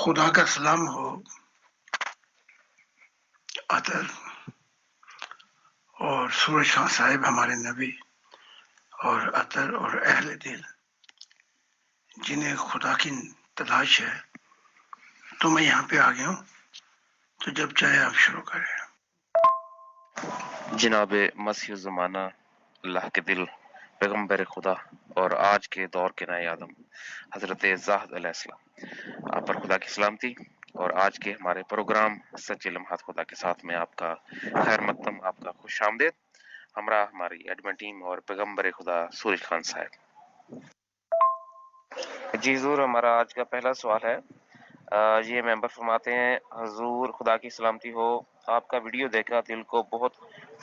خدا کا سلام ہو عطر اور سورج خان صاحب ہمارے نبی اور عطر اور اہل دل جنہیں خدا کی تلاش ہے. تو میں یہاں پہ آ گیا ہوں، تو جب چاہے آپ شروع کریں. جناب مسیح الزمانہ، اللہ کے دل، پیغمبر خدا اور آج کے دور کے نئے آدم حضرت زاہد علیہ السلام، آپ پر خدا کی سلامتی. اور آج کے ہمارے پروگرام سچے لمحات خدا کے ساتھ میں آپ کا خیر مقدم، آپ کا خوش آمدید، ہمراہ ہماری ایڈمن ٹیم اور پیغمبر خدا سورج خان صاحب. جی حضور، ہمارا آج کا پہلا سوال ہے. یہ ممبر فرماتے ہیں، حضور خدا کی سلامتی ہو، آپ کا ویڈیو دیکھا دل کو بہت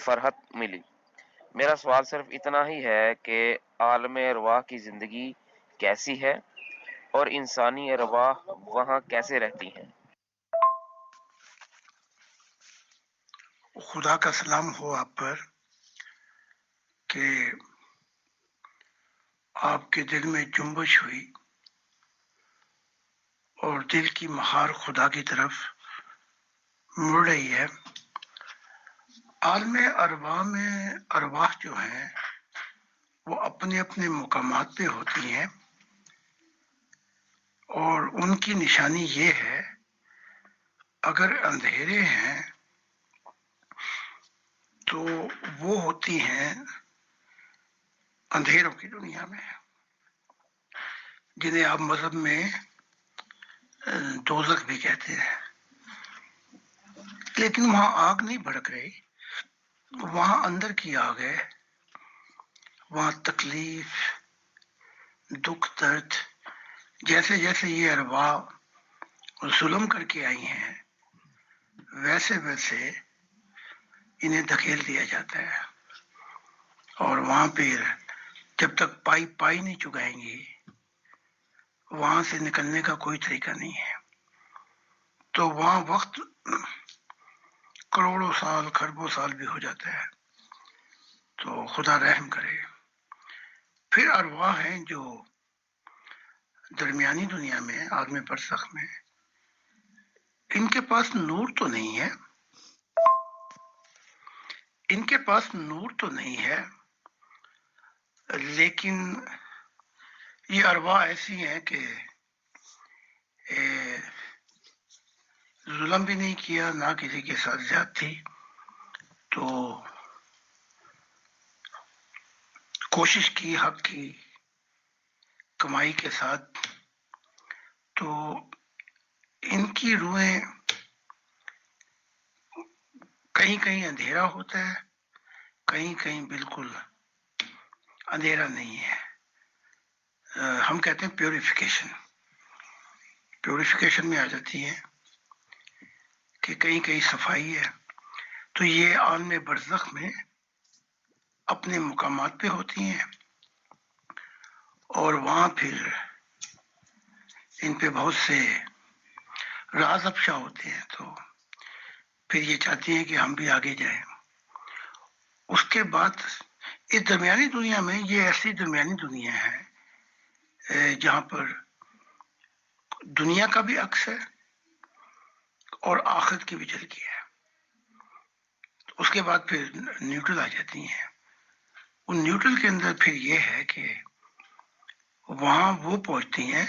فرحت ملی. میرا سوال صرف اتنا ہی ہے کہ عالم ارواح کی زندگی کیسی ہے اور انسانی ارواح وہاں کیسے رہتی ہیں؟ خدا کا سلام ہو آپ پر کہ آپ کے دل میں جنبش ہوئی اور دل کی مہار خدا کی طرف مڑ رہی ہے. عالم ارواح میں ارواح جو ہیں وہ اپنے اپنے مقامات پہ ہوتی ہیں، اور ان کی نشانی یہ ہے اگر اندھیرے ہیں تو وہ ہوتی ہیں اندھیروں کی دنیا میں، جنہیں آپ مذہب میں دوزخ بھی کہتے ہیں. لیکن وہاں آگ نہیں بھڑک رہی، وہاں اندر کی آگ ہے. وہاں تکلیف، دکھ، درد، جیسے جیسے یہ ارواح ظلم کر کے آئی ہیں ویسے ویسے انہیں دھکیل دیا جاتا ہے. اور وہاں پھر جب تک پائی پائی نہیں چکائیں گی وہاں سے نکلنے کا کوئی طریقہ نہیں ہے. تو وہاں وقت کروڑوں سال، خربوں سال بھی ہو جاتا ہے. تو خدا رحم کرے. پھر ارواح ہیں جو درمیانی دنیا میں، عالم برزخ میں، ان کے پاس نور تو نہیں ہے، ان کے پاس نور تو نہیں ہے، لیکن یہ ارواح ایسی ہیں کہ ظلم بھی نہیں کیا، نہ کسی کے ساتھ زیادتی، تو کوشش کی حق کی کمائی کے ساتھ. تو ان کی روحیں کہیں کہیں اندھیرا ہوتا ہے، کہیں کہیں بالکل اندھیرا نہیں ہے. ہم کہتے ہیں پیوریفیکیشن میں آ جاتی ہے کہ کہیں کہیں صفائی ہے. تو یہ عالم برزخ میں اپنے مقامات پہ ہوتی ہیں، اور وہاں پھر ان پہ بہت سے راز افشا ہوتے ہیں. تو پھر یہ چاہتی ہیں کہ ہم بھی آگے جائیں. اس کے بعد اس درمیانی دنیا میں، یہ ایسی درمیانی دنیا ہے جہاں پر دنیا کا بھی عکس ہے اور آخرت کی بھی جھلکی ہے. اس کے بعد پھر نیوٹرل آ جاتی ہیں. ان نیوٹرل کے اندر پھر یہ ہے کہ وہاں وہ پہنچتی ہیں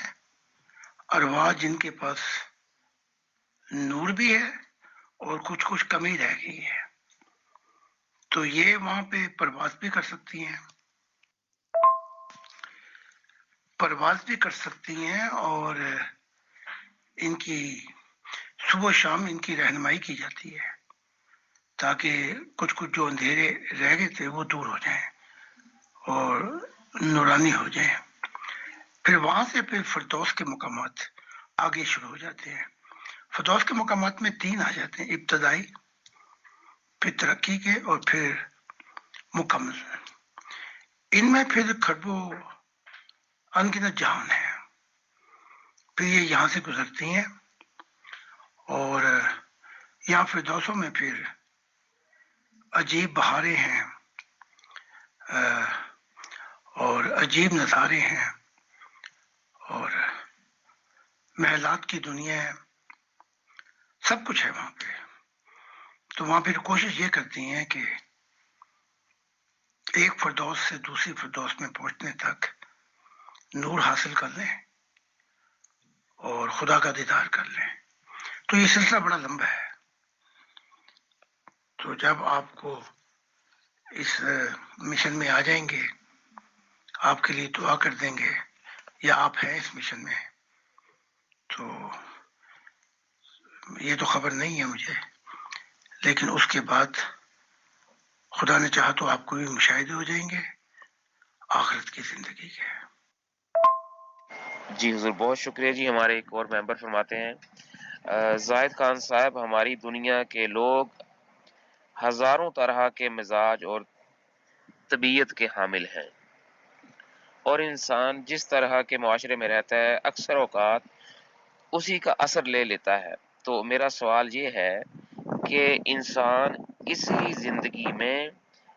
ارواح جن کے پاس نور بھی ہے اور کچھ کچھ کمی رہ گئی ہے. تو یہ وہاں پہ پرواز بھی کر سکتی ہیں، اور ان کی صبح و شام ان کی رہنمائی کی جاتی ہے تاکہ کچھ کچھ جو اندھیرے رہ گئے تھے وہ دور ہو جائیں اور نورانی ہو جائیں. پھر وہاں سے پھر فردوس کے مقامات آگے شروع ہو جاتے ہیں. فردوس کے مقامات میں 3 آ جاتے ہیں، ابتدائی، پھر ترقی کے، اور پھر مکمل. ان میں پھر خربوں انگنت جہان ہے. پھر یہ یہاں سے گزرتی ہیں اور یہاں فردوسوں میں پھر عجیب بہاریں ہیں اور عجیب نظارے ہیں اور محلات کی دنیا ہے، سب کچھ ہے وہاں پہ. تو وہاں پھر کوشش یہ کرتی ہیں کہ ایک فردوس سے دوسری فردوس میں پہنچنے تک نور حاصل کر لیں اور خدا کا دیدار کر لیں. تو یہ سلسلہ بڑا لمبا ہے. تو جب آپ کو اس مشن میں آ جائیں گے، آپ کے لیے دعا کر دیں گے، یا آپ ہیں اس مشن میں، تو یہ تو خبر نہیں ہے مجھے، لیکن اس کے بعد خدا نے چاہا تو آپ کو بھی مشاہدے ہو جائیں گے آخرت کی زندگی کے. جی حضور بہت شکریہ جی. ہمارے ایک اور ممبر فرماتے ہیں زاہد خان صاحب، ہماری دنیا کے لوگ ہزاروں طرح کے مزاج اور طبیعت کے حامل ہیں، اور انسان جس طرح کے معاشرے میں رہتا ہے اکثر اوقات اسی کا اثر لے لیتا ہے. تو میرا سوال یہ ہے کہ انسان اسی زندگی میں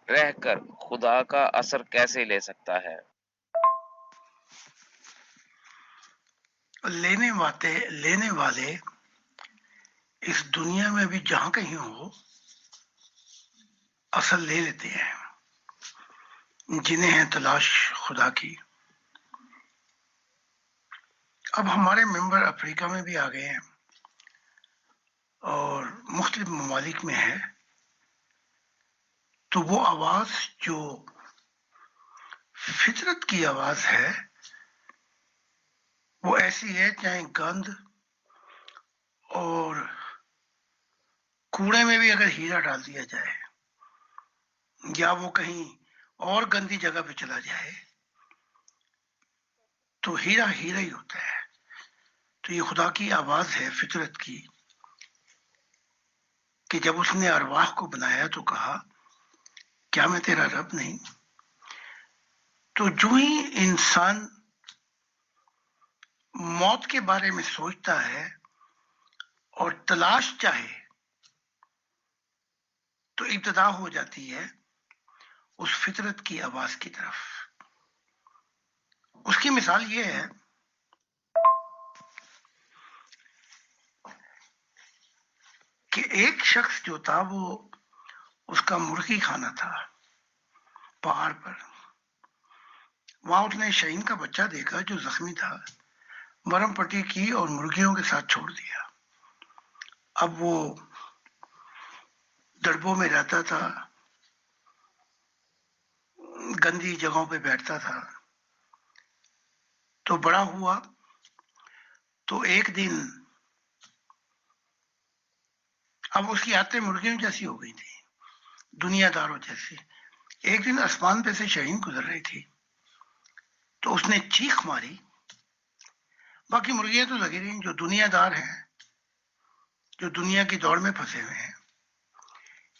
رہ کر خدا کا اثر کیسے لے سکتا ہے؟ لینے والے اس دنیا میں بھی جہاں کہیں ہو اصل لے لیتے ہیں، جنہیں ہے تلاش خدا کی. اب ہمارے ممبر افریقہ میں بھی آ گئے ہیں اور مختلف ممالک میں ہے. تو وہ آواز جو فطرت کی آواز ہے وہ ایسی ہے، چاہے گند اور کوڑے میں بھی اگر ہیرا ڈال دیا جائے یا وہ کہیں اور گندی جگہ پہ چلا جائے تو ہیرا ہیرا ہی ہوتا ہے. تو یہ خدا کی آواز ہے فطرت کی کہ جب اس نے ارواح کو بنایا تو کہا کیا میں تیرا رب نہیں؟ تو جو ہی انسان موت کے بارے میں سوچتا ہے اور تلاش چاہے تو ابتدا ہو جاتی ہے اس فطرت کی آواز کی طرف. اس کی مثال یہ ہے کہ ایک شخص جو تھا وہ اس کا مرغی کھانا تھا پہاڑ پر. وہاں اس نے شہین کا بچہ دیکھا جو زخمی تھا، مرم پٹی کی اور مرغیوں کے ساتھ چھوڑ دیا. اب وہ دربوں میں رہتا تھا، گندی جگہوں پہ بیٹھتا تھا. تو بڑا ہوا تو ایک دن اب اس کی عادتیں مرغیوں جیسی ہو گئی تھی، دنیا داروں جیسی. ایک دن آسمان پہ سے شہین گزر رہی تھی تو اس نے چیخ ماری. باقی مرغیاں تو لگی رہی جو دنیا دار ہیں، جو دنیا کی دوڑ میں پھنسے ہوئے ہیں.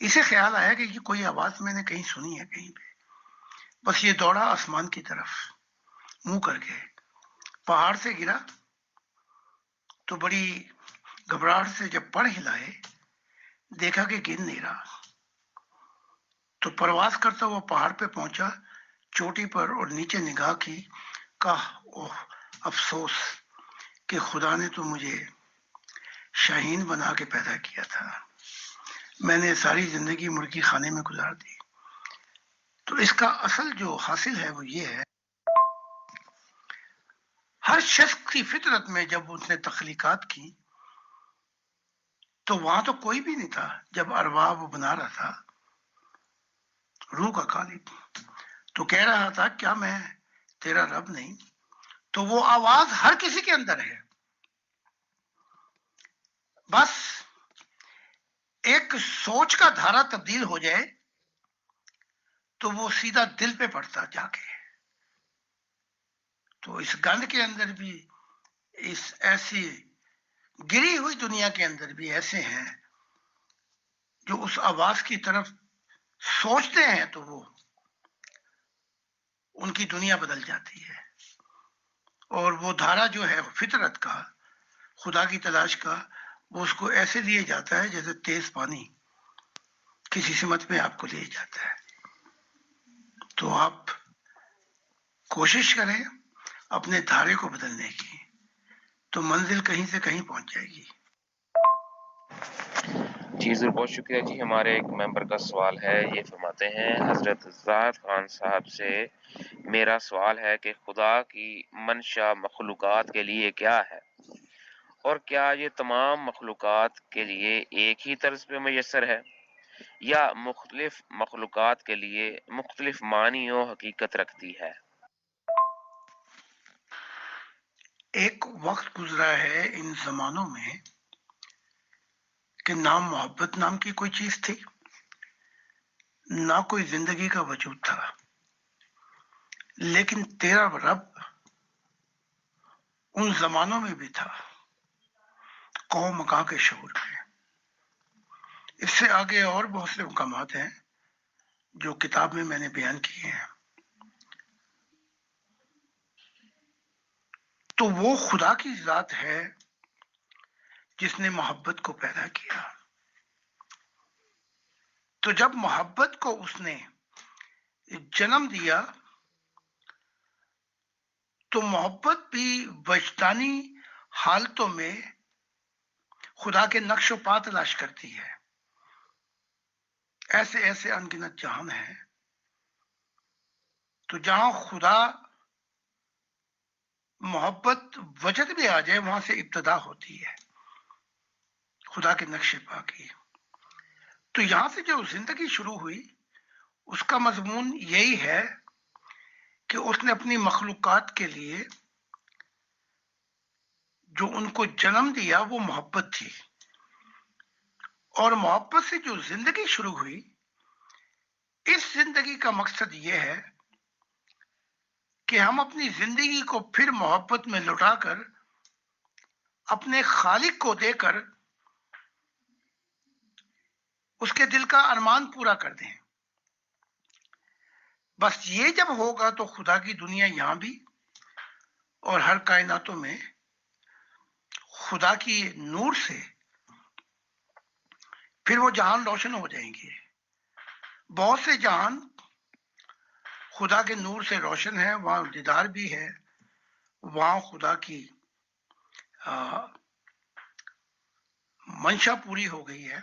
اسے خیال آیا کہ یہ کوئی آواز میں نے کہیں سنی ہے کہیں پہ. بس یہ دوڑا آسمان کی طرف منہ کر کے، پہاڑ سے گرا تو بڑی گھبراہٹ سے جب پر ہلائے دیکھا کہ گر نہیں رہا. تو پرواز کرتا ہوا پہاڑ پہ پہنچا، چوٹی پر، اور نیچے نگاہ کی. کہا اوہ افسوس کہ خدا نے تو مجھے شاہین بنا کے پیدا کیا تھا، میں نے ساری زندگی مرغی خانے میں گزار دی. تو اس کا اصل جو حاصل ہے وہ یہ ہے، ہر شخص کی فطرت میں جب اس نے تخلیقات کی تو وہاں تو کوئی بھی نہیں تھا. جب ارواح وہ بنا رہا تھا، روح کا خالق، تو کہہ رہا تھا کیا میں تیرا رب نہیں؟ تو وہ آواز ہر کسی کے اندر ہے. بس ایک سوچ کا دھارا تبدیل ہو جائے تو وہ سیدھا دل پہ پڑتا جا کے. تو اس گند کے اندر بھی، اس ایسی گری ہوئی دنیا کے اندر بھی ایسے ہیں جو اس آواز کی طرف سوچتے ہیں تو وہ ان کی دنیا بدل جاتی ہے. اور وہ دھارا جو ہے فطرت کا، خدا کی تلاش کا، وہ اس کو ایسے لیے جاتا ہے جیسے تیز پانی کسی سمت میں آپ کو لے جاتا ہے. تو آپ کوشش کریں اپنے دھارے کو بدلنے کی. تو منزل کہیں سے کہیں پہنچ جائے گی. جی ضرور، بہت شکریہ جی. ہمارے ایک ممبر کا سوال ہے، یہ فرماتے ہیں حضرت زاہد خان صاحب سے میرا سوال ہے کہ خدا کی منشا مخلوقات کے لیے کیا ہے، اور کیا یہ تمام مخلوقات کے لیے ایک ہی طرز پہ میسر ہے یا مختلف مخلوقات کے لیے مختلف معنی و حقیقت رکھتی ہے؟ ایک وقت گزرا ہے ان زمانوں میں کہ نہ محبت نام کی کوئی چیز تھی، نہ کوئی زندگی کا وجود تھا، لیکن تیرا رب ان زمانوں میں بھی تھا، قوم مکاں کے شعور میں. اس سے آگے اور بہت سے مقامات ہیں جو کتاب میں میں نے بیان کیے ہیں. تو وہ خدا کی ذات ہے جس نے محبت کو پیدا کیا. تو جب محبت کو اس نے جنم دیا تو محبت بھی وجدانی حالتوں میں خدا کے نقش و پا تلاش کرتی ہے. ایسے ایسے انگنت جہان ہیں تو جہاں خدا محبت وجد بھی آ جائے وہاں سے ابتدا ہوتی ہے خدا کے نقش پا کی. تو یہاں سے جو زندگی شروع ہوئی اس کا مضمون یہی ہے کہ اس نے اپنی مخلوقات کے لیے جو ان کو جنم دیا وہ محبت تھی، اور محبت سے جو زندگی شروع ہوئی اس زندگی کا مقصد یہ ہے کہ ہم اپنی زندگی کو پھر محبت میں لوٹا کر اپنے خالق کو دے کر اس کے دل کا ارمان پورا کر دیں. بس یہ جب ہوگا تو خدا کی دنیا یہاں بھی اور ہر کائناتوں میں خدا کی نور سے پھر وہ جہان روشن ہو جائیں گے. بہت سے جہان خدا کے نور سے روشن ہے، وہاں دیدار بھی ہے، وہاں خدا کی منشا پوری ہو گئی ہے.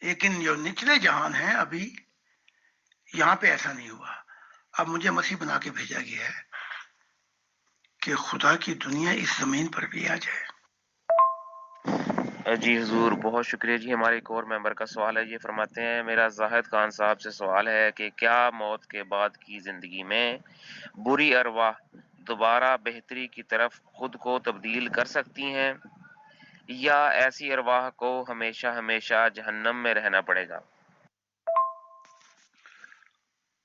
لیکن جو نچلے جہان ہیں ابھی یہاں پہ ایسا نہیں ہوا. اب مجھے مسیح بنا کے بھیجا گیا ہے کہ خدا کی دنیا اس زمین پر بھی آ جائے. جی حضور، بہت شکریہ جی. ہمارے ایک اور ممبر کا سوال ہے، یہ فرماتے ہیں میرا زاہد خان صاحب سے سوال ہے کہ کیا موت کے بعد کی زندگی میں بری ارواح دوبارہ بہتری کی طرف خود کو تبدیل کر سکتی ہیں یا ایسی ارواح کو ہمیشہ ہمیشہ جہنم میں رہنا پڑے گا؟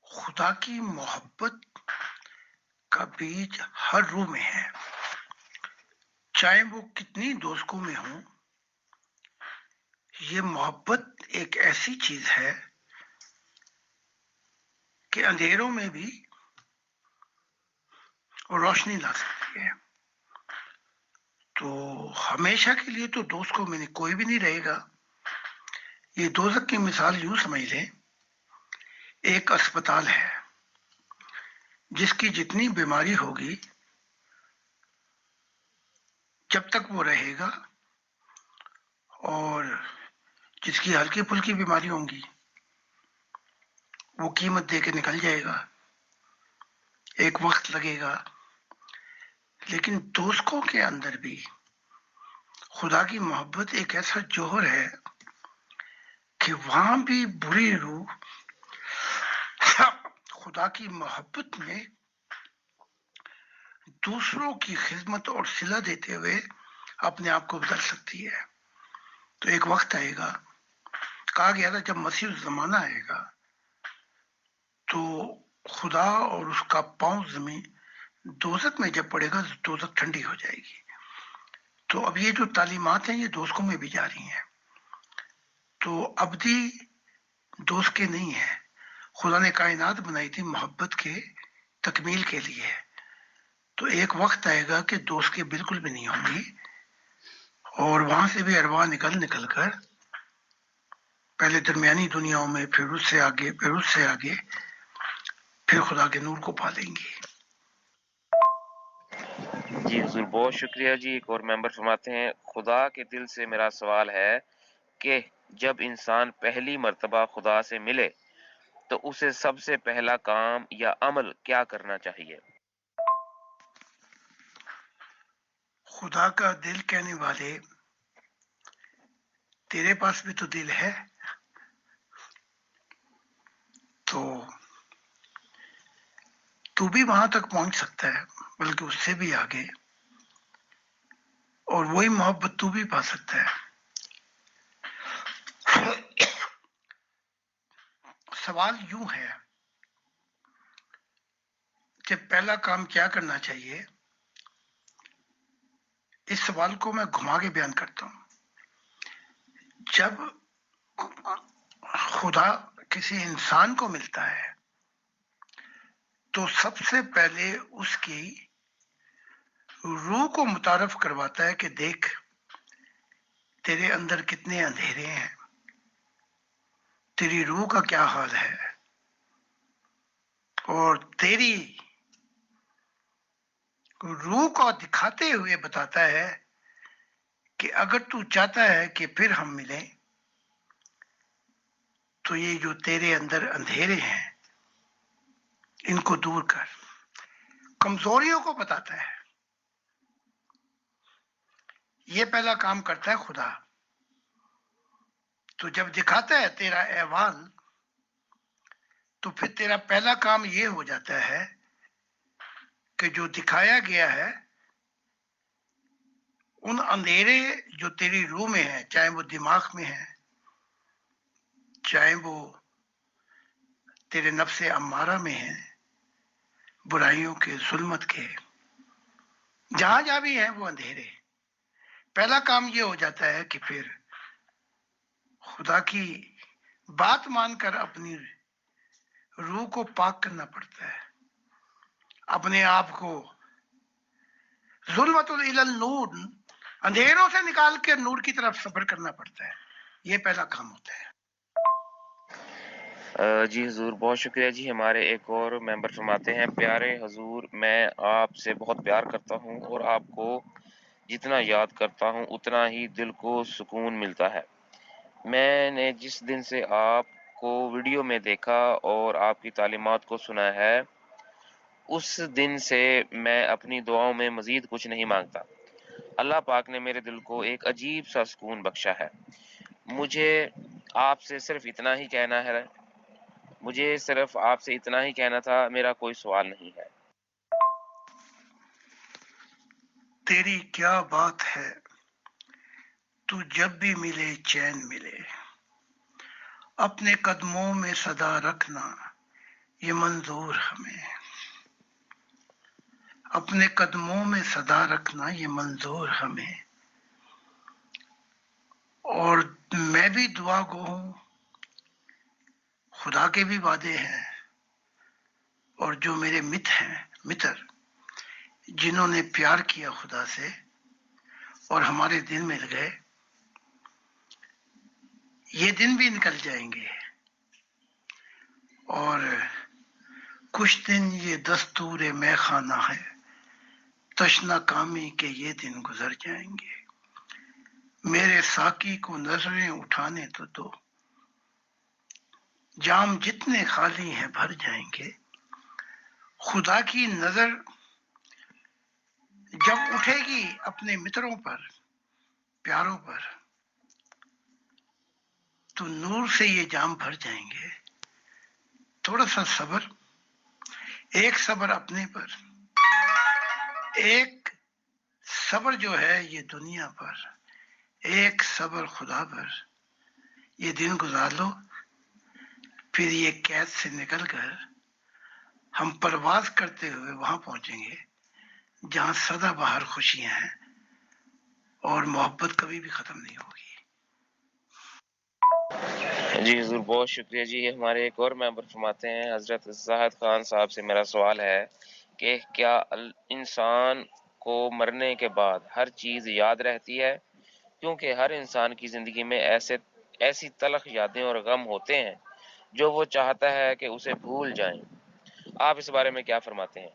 خدا کی محبت کا بیج ہر روح میں ہے، چاہے وہ کتنی دوزخوں میں ہوں. یہ محبت ایک ایسی چیز ہے کہ اندھیروں میں بھی روشنی لا سکتی ہے. تو ہمیشہ کے لیے تو دوزخوں میں کوئی بھی نہیں رہے گا. یہ دوزخ کی مثال یوں سمجھ لیں، ایک اسپتال ہے جس کی جتنی بیماری ہوگی جب تک وہ رہے گا، اور جس کی ہلکی پھلکی بیماری ہوں گی وہ قیمت دے کے نکل جائے گا، ایک وقت لگے گا. لیکن دوزخوں کے اندر بھی خدا کی محبت ایک ایسا جوہر ہے کہ وہاں بھی بری روح خدا کی محبت میں دوسروں کی خدمت اور صلہ دیتے ہوئے اپنے آپ کو بدل سکتی ہے. تو ایک وقت آئے گا، کہا گیا تھا جب مسیح زمانہ آئے گا تو خدا اور اس کا پاؤں زمین دوزخ میں جب پڑے گا تو دوزخ ٹھنڈی ہو جائے گی. تو اب یہ جو تعلیمات ہیں یہ دوزخوں میں بھی جاری ہیں. تو ابدی دوزخیں نہیں ہیں. خدا نے کائنات بنائی تھی محبت کے تکمیل کے لیے. تو ایک وقت آئے گا کہ دوزخیں بالکل بھی نہیں ہوں گی، اور وہاں سے بھی ارواح نکل کر پہلے درمیانی دنیاؤں میں، پھر اس سے آگے، پھر اس سے آگے، پھر خدا کے نور کو پا لیں گی. جی حضور بہت شکریہ جی. ایک اور ممبر فرماتے ہیں خدا کے دل سے میرا سوال ہے کہ جب انسان پہلی مرتبہ خدا سے ملے تو اسے سب سے پہلا کام یا عمل کیا کرنا چاہیے؟ خدا کا دل کہنے والے، تیرے پاس بھی تو دل ہے، تو بھی وہاں تک پہنچ سکتا ہے، بلکہ اس سے بھی آگے، اور وہی محبت تو بھی پا سکتا ہے. سوال یوں ہے کہ پہلا کام کیا کرنا چاہیے. اس سوال کو میں گھما کے بیان کرتا ہوں. جب خدا کسی انسان کو ملتا ہے تو سب سے پہلے اس کی روح کو متعارف کرواتا ہے کہ دیکھ تیرے اندر کتنے اندھیرے ہیں، تیری روح کا کیا حال ہے، اور تیری روح کو دکھاتے ہوئے بتاتا ہے کہ اگر تو چاہتا ہے کہ پھر ہم ملیں تو یہ جو تیرے اندر اندھیرے ہیں ان کو دور کر. کمزوریوں کو بتاتا ہے. یہ پہلا کام کرتا ہے خدا. تو جب دکھاتا ہے تیرا احوال تو پھر تیرا پہلا کام یہ ہو جاتا ہے کہ جو دکھایا گیا ہے ان اندھیرے جو تیری روح میں ہے، چاہے وہ دماغ میں ہے، چاہے وہ تیرے نفس امارہ میں ہے، برائیوں کے، ظلمت کے، جہاں جہاں بھی ہیں وہ اندھیرے، پہلا کام یہ ہو جاتا ہے کہ پھر خدا کی بات مان کر اپنی روح کو پاک کرنا پڑتا ہے، اپنے آپ کو ظلمت النور، اندھیروں سے نکال کے نور کی طرف سفر کرنا پڑتا ہے. یہ پہلا کام ہوتا ہے. جی حضور بہت شکریہ جی. ہمارے ایک اور ممبر فرماتے ہیں پیارے حضور میں آپ سے بہت پیار کرتا ہوں اور آپ کو جتنا یاد کرتا ہوں اتنا ہی دل کو سکون ملتا ہے. میں نے جس دن سے آپ کو ویڈیو میں دیکھا اور آپ کی تعلیمات کو سنا ہے اس دن سے میں اپنی دعاؤں میں مزید کچھ نہیں مانگتا. اللہ پاک نے میرے دل کو ایک عجیب سا سکون بخشا ہے. مجھے آپ سے صرف اتنا ہی کہنا ہے، مجھے صرف آپ سے اتنا ہی کہنا تھا، میرا کوئی سوال نہیں ہے. تیری کیا بات ہے، تو جب بھی ملے چین ملے، اپنے قدموں میں صدا رکھنا یہ منظور ہمیں، اپنے قدموں میں صدا رکھنا یہ منظور ہمیں. اور میں بھی دعا گو ہوں، خدا کے بھی وعدے ہیں، اور جو میرے متر جنہوں نے پیار کیا خدا سے اور ہمارے دل مل گئے، یہ دن بھی نکل جائیں گے، اور کچھ دن یہ دستور میں خانہ ہے، تشنا کامی کے یہ دن گزر جائیں گے. میرے ساقی کو نظریں اٹھانے تو دو، جام جتنے خالی ہیں بھر جائیں گے. خدا کی نظر جب اٹھے گی اپنے متروں پر، پیاروں پر، تو نور سے یہ جام بھر جائیں گے. تھوڑا سا صبر، ایک صبر اپنے پر، ایک صبر جو ہے یہ دنیا پر، ایک صبر خدا پر. یہ دن گزار لو، پھر یہ قید سے نکل کر ہم پرواز کرتے ہوئے وہاں پہنچیں گے جہاں سدا بہار خوشیاں ہیں اور محبت کبھی بھی ختم نہیں ہوگی. جی حضور بہت شکریہ جی. ہمارے ایک اور ممبر فرماتے ہیں حضرت زاہد خان صاحب سے میرا سوال ہے کہ کیا انسان کو مرنے کے بعد ہر چیز یاد رہتی ہے؟ کیونکہ ہر انسان کی زندگی میں ایسی تلخ یادیں اور غم ہوتے ہیں جو وہ چاہتا ہے کہ اسے بھول جائیں. آپ اس بارے میں کیا فرماتے ہیں؟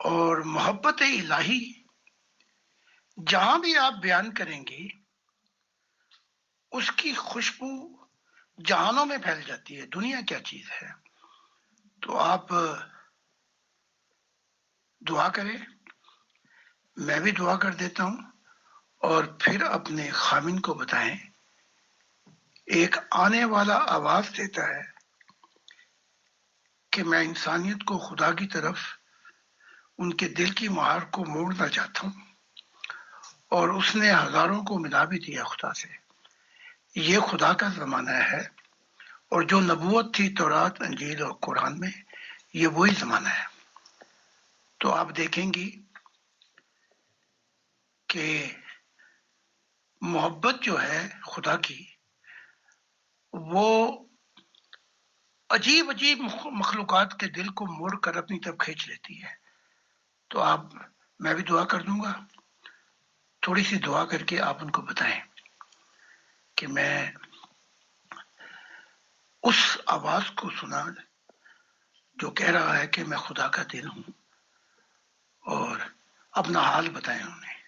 اور محبت الہی جہاں بھی آپ بیان کریں گے اس کی خوشبو جہانوں میں پھیل جاتی ہے. دنیا کیا چیز ہے. تو آپ دعا کریں، میں بھی دعا کر دیتا ہوں، اور پھر اپنے خامن کو بتائیں. ایک آنے والا آواز دیتا ہے کہ میں انسانیت کو خدا کی طرف ان کے دل کی مہار کو موڑنا چاہتا ہوں، اور اس نے ہزاروں کو ملا بھی دیا خدا سے. یہ خدا کا زمانہ ہے، اور جو نبوت تھی تورات، انجیل اور قرآن میں، یہ وہی زمانہ ہے. تو آپ دیکھیں گی کہ محبت جو ہے خدا کی، وہ عجیب عجیب مخلوقات کے دل کو موڑ کر اپنی طرف کھینچ لیتی ہے. تو آپ، میں بھی دعا کر دوں گا، تھوڑی سی دعا کر کے آپ ان کو بتائیں کہ میں اس آواز کو سنا جو کہہ رہا ہے کہ میں خدا کا دل ہوں، اور اپنا حال بتائیں انہیں.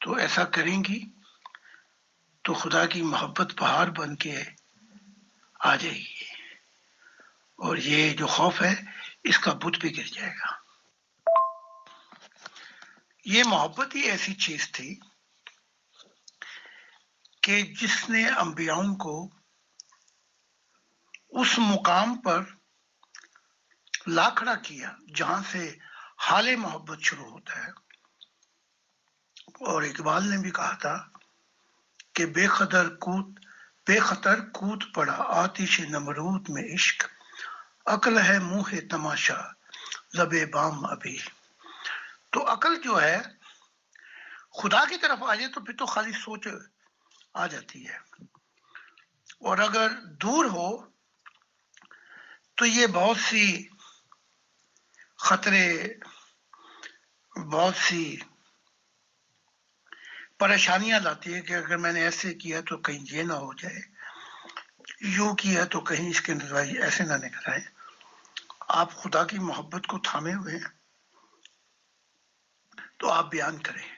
تو ایسا کریں گی تو خدا کی محبت بہار بن کے آ جائے گی، اور یہ جو خوف ہے اس کا بت بھی گر جائے گا. یہ محبت ہی ایسی چیز تھی کہ جس نے انبیاؤں کو اس مقام پر لا کھڑا کیا جہاں سے حال محبت شروع ہوتا ہے. اور اقبال نے بھی کہا تھا کہ بے خطر کود پڑا آتش نمرود میں عشق، عقل ہے منہ تماشا لب بام ابھی. تو عقل جو ہے خدا کی طرف آ جائے تو پھر تو خالی سوچ آ جاتی ہے، اور اگر دور ہو تو یہ بہت سی خطرے، بہت سی پریشانیاں لاتی ہے کہ اگر میں نے ایسے کیا تو کہیں یہ نہ ہو جائے، یوں کیا تو کہیں اس کے نتائج ایسے نہ نکل آئے. آپ خدا کی محبت کو تھامے ہوئے ہیں تو آپ بیان کریں،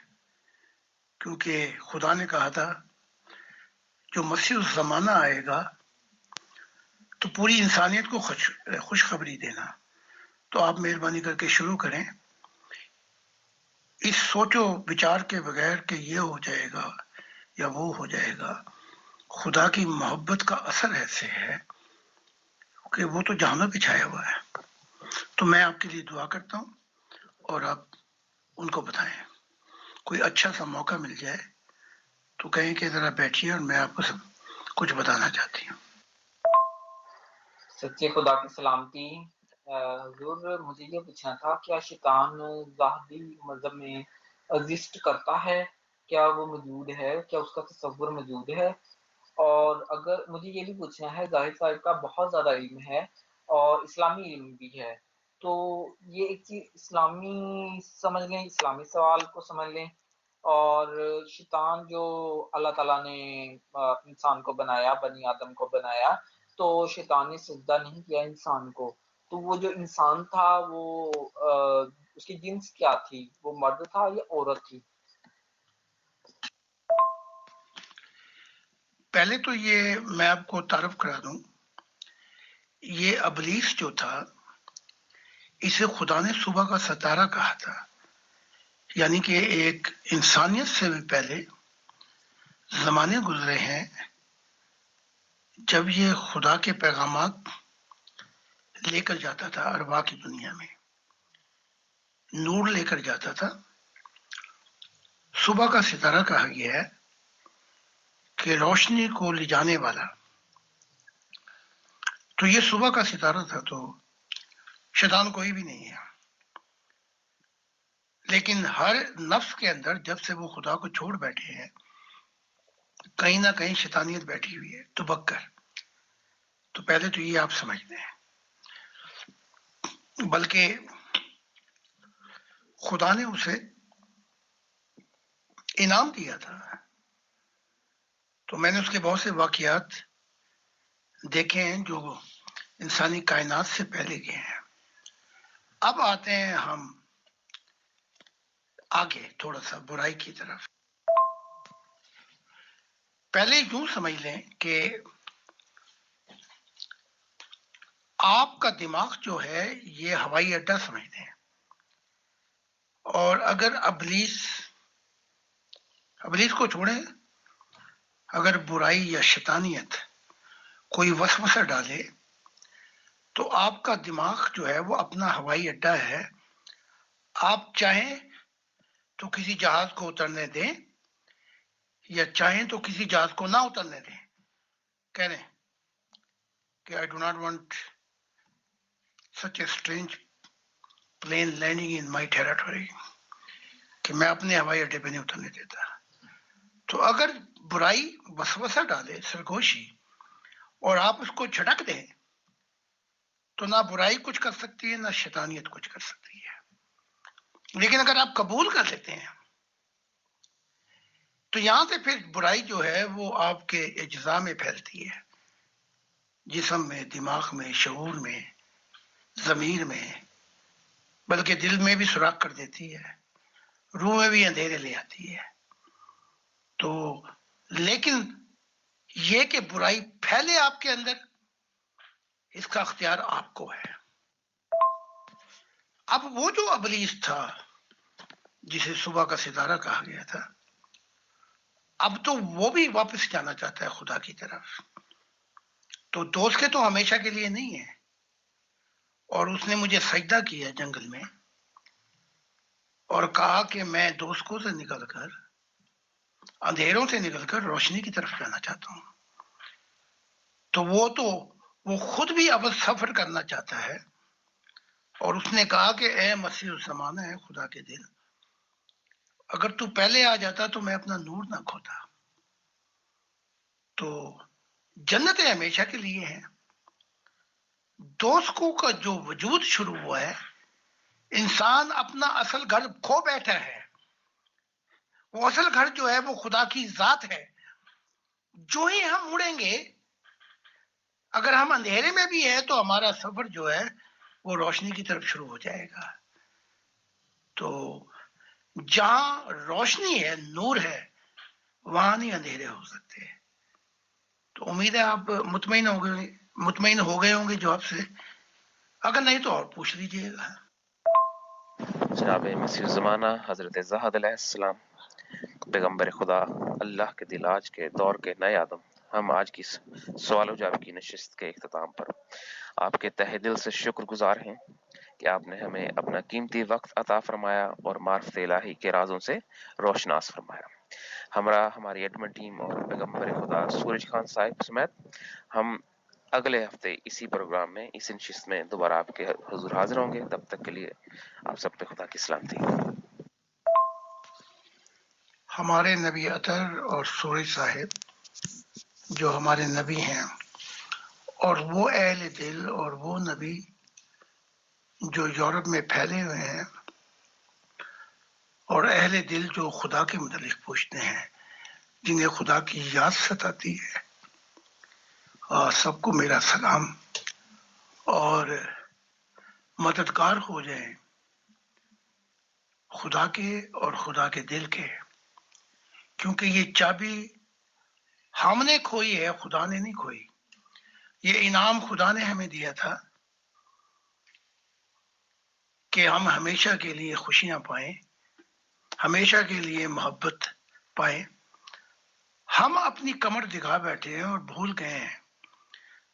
کیونکہ خدا نے کہا تھا جو مسیح الزمانہ آئے گا تو پوری انسانیت کو خوشخبری دینا. تو آپ مہربانی کر کے شروع کریں، اس سوچو بچار کے بغیر کہ یہ ہو جائے گا یا وہ ہو جائے گا. خدا کی محبت کا اثر ایسے ہے کہ وہ تو جہانوں پہ چھایا ہوا ہے. تو میں آپ کے لیے دعا کرتا ہوں، اور آپ ان کو بتائیں. کوئی اچھا سا موقع مل جائے تو کہیں کہ ذرا بیٹھیے اور میں آپ کو سب کچھ بتانا چاہتی ہوں. سچے خدا کی سلامتی. حضور مجھے یہ پوچھنا تھا، کیا شیطان ظاہری مذہب میں ایگزسٹ کرتا ہے؟ کیا وہ موجود ہے؟ کیا اس کا تصور موجود ہے؟ اور اگر مجھے یہ بھی پوچھنا ہے، ظاہر صاحب کا بہت زیادہ علم ہے اور اسلامی علم بھی ہے، تو یہ ایک چیز اسلامی سمجھ لیں، اسلامی سوال کو سمجھ لیں، اور شیطان جو اللہ تعالیٰ نے انسان کو بنایا، بنی آدم کو بنایا، تو شیطان نے سجدہ نہیں کیا انسان کو، تو وہ جو انسان تھا وہ اس کی جنس کیا تھی؟ وہ مرد تھا یا عورت تھی؟ پہلے تو یہ میں آپ کو تعارف کرا دوں، یہ ابلیس جو تھا اسے خدا نے صبح کا ستارہ کہا تھا، یعنی کہ ایک انسانیت سے بھی پہلے زمانے گزرے ہیں جب یہ خدا کے پیغامات لے کر جاتا تھا ارواح کی دنیا میں، نور لے کر جاتا تھا. صبح کا ستارہ کہا گیا ہے کہ روشنی کو لے جانے والا. تو یہ صبح کا ستارہ تھا، تو شیطان کوئی بھی نہیں ہے. لیکن ہر نفس کے اندر جب سے وہ خدا کو چھوڑ بیٹھے ہیں کہیں نہ کہیں شیطانیت بیٹھی ہوئی ہے دبک کر. تو پہلے تو یہ آپ سمجھ لیں، بلکہ خدا نے اسے انعام دیا تھا. تو میں نے اس کے بہت سے واقعات دیکھے ہیں جو انسانی کائنات سے پہلے کے ہیں. اب آتے ہیں ہم آگے تھوڑا سا برائی کی طرف. پہلے یوں سمجھ لیں کہ آپ کا دماغ جو ہے یہ ہوائی اڈا سمجھتے ہیں، اور اگر ابلیس کو چھوڑیں، اگر برائی یا شیطانیت کوئی وسوسہ ڈالے تو آپ کا دماغ جو ہے وہ اپنا ہوائی اڈا ہے. آپ چاہیں تو کسی جہاز کو اترنے دیں یا چاہیں تو کسی جہاز کو نہ اترنے دیں. کہہ رہے کہ I do not want such a strange plane landing in my territory، کہ میں اپنے ہوائی اڈے پہ نہیں اترنے دیتا. تو اگر برائی وسوسہ ڈالے، سرگوشی، اور آپ اس کو جھٹک دیں تو نہ برائی کچھ کر سکتی ہے نہ شیطانیت کچھ کر سکتی ہے. لیکن اگر آپ قبول کر لیتے ہیں تو یہاں سے پھر برائی جو ہے وہ آپ کے اجزاء میں پھیلتی ہے، جسم میں، دماغ میں، شعور میں، ضمیر میں، بلکہ دل میں بھی سوراخ کر دیتی ہے، روح میں بھی اندھیرے لے آتی ہے. تو لیکن یہ کہ برائی پھیلے آپ کے اندر، اس کا اختیار آپ کو ہے. اب وہ جو ابلیس تھا جسے صبح کا ستارہ کہا گیا تھا، اب تو وہ بھی واپس جانا چاہتا ہے خدا کی طرف. تو دوست کے تو ہمیشہ کے لیے نہیں ہے، اور اس نے مجھے سجدہ کیا جنگل میں اور کہا کہ میں دوستوں سے نکل کر، اندھیروں سے نکل کر روشنی کی طرف جانا چاہتا ہوں. تو وہ خود بھی اب سفر کرنا چاہتا ہے، اور اس نے کہا کہ اے مسیح الزمانہ ہے خدا کے دل، اگر تو پہلے آ جاتا تو میں اپنا نور نہ کھوتا. تو جنت ہمیشہ کے لیے ہے. دوستوں کا جو وجود شروع ہوا ہے، انسان اپنا اصل گھر کھو بیٹھا ہے. وہ اصل گھر جو ہے وہ خدا کی ذات ہے. جو ہی ہم مڑیں گے، اگر ہم اندھیرے میں بھی ہیں تو ہمارا سفر جو ہے وہ روشنی کی طرف شروع ہو جائے گا. تو جہاں روشنی ہے، نور ہے، وہاں نہیں اندھیرے ہو سکتے. تو امید ہے آپ مطمئن ہو گئے ہوں گے جواب سے. اگر نہیں تو اور پوچھ لیجئے گا. جناب مسیح الزمانہ حضرت زاہد علیہ السلام، پیغمبر خدا، اللہ کے دل آج کے دور کے نئے آدم، ہم آج کی سوال و جواب کی نشست کے اختتام پر آپ کے تہ دل سے شکر گزار ہیں کہ آپ نے ہمیں اپنا قیمتی وقت عطا فرمایا اور معرفت الہی کے رازوں سے روشناس فرمایا. ہماری ایڈمن ٹیم اور پیغمبر خدا سورج خان صاحب سمیت ہم اگلے ہفتے اسی پروگرام میں، اس نشست میں دوبارہ آپ کے حضور حاضر ہوں گے. تب تک کے لیے آپ سب پہ خدا کی سلامتی. ہمارے نبی اطہر اور سورج صاحب جو ہمارے نبی ہیں، اور وہ اہل دل اور وہ نبی جو یورپ میں پھیلے ہوئے ہیں، اور اہل دل جو خدا کے متعلق پوچھتے ہیں، جنہیں خدا کی یاد ستاتی ہے، سب کو میرا سلام. اور مددگار ہو جائیں خدا کے اور خدا کے دل کے، کیونکہ یہ چابی ہم نے کھوئی ہے، خدا نے نہیں کھوئی. یہ انعام خدا نے ہمیں دیا تھا کہ ہم ہمیشہ کے لیے خوشیاں پائیں، ہمیشہ کے لیے محبت پائیں. ہم اپنی کمر دکھا بیٹھے ہیں اور بھول گئے ہیں.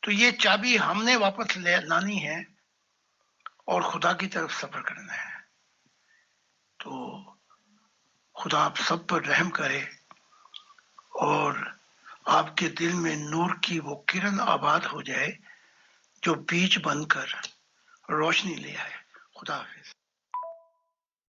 تو یہ چابی ہم نے واپس لانی ہے اور خدا کی طرف سفر کرنا ہے. تو خدا آپ سب پر رحم کرے اور آپ کے دل میں نور کی وہ کرن آباد ہو جائے جو بیج بن کر روشنی لے آئے. خدا حافظ.